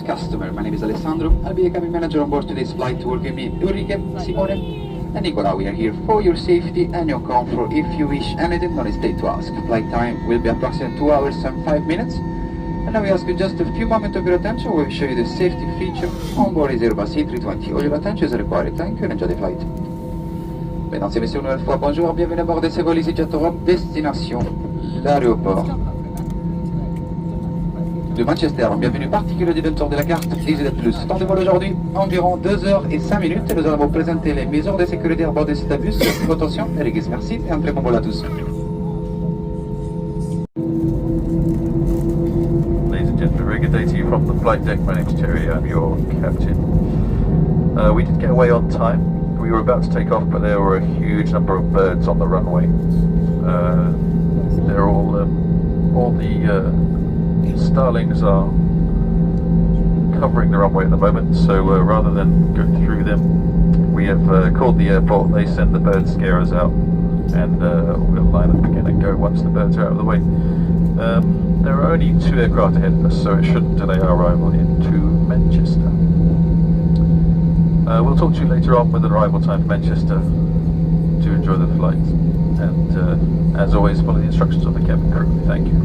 Customer, my name is Alessandro. I'll be the cabin manager on board today's flight. With me, Ulrike, Simone, and Nicola. We are here for your safety and your comfort. If you wish anything, don't hesitate to ask. Flight time will be approximately 2 hours and 5 minutes. And now we ask you just a few moments of your attention. We'll show you the safety feature on board is Airbus A320. All your attention is required. Thank you and enjoy the flight. Mesdames et messieurs, une nouvelle fois, bonjour, bienvenue à bord de ces vols Easyjet Europe, destination l'aéroport de Manchester. Bienvenue, particulier détenteur de la carte Easyjet Plus. Temps de vol aujourd'hui, environ 2 heures et 5 minutes. Et nous allons vous présenter les mesures de sécurité à bord de cet bus. Votre attention, Eric, merci et un très bon vol à tous. Ladies and gentlemen, very good day to you from the flight deck. My name's Terry, I'm your captain. We did get away on time. We were about to take off, but there were a huge number of birds on the runway. They're all the starlings are covering the runway at the moment, so rather than go through them, we have called the airport. They send the bird scarers out, and we'll line up again and go once the birds are out of the way. There are only 2 aircraft ahead of us, so it shouldn't delay our arrival into Manchester. We'll talk to you later on with an arrival time to Manchester to enjoy the flight, and as always, follow the instructions of the cabin crew. Thank you.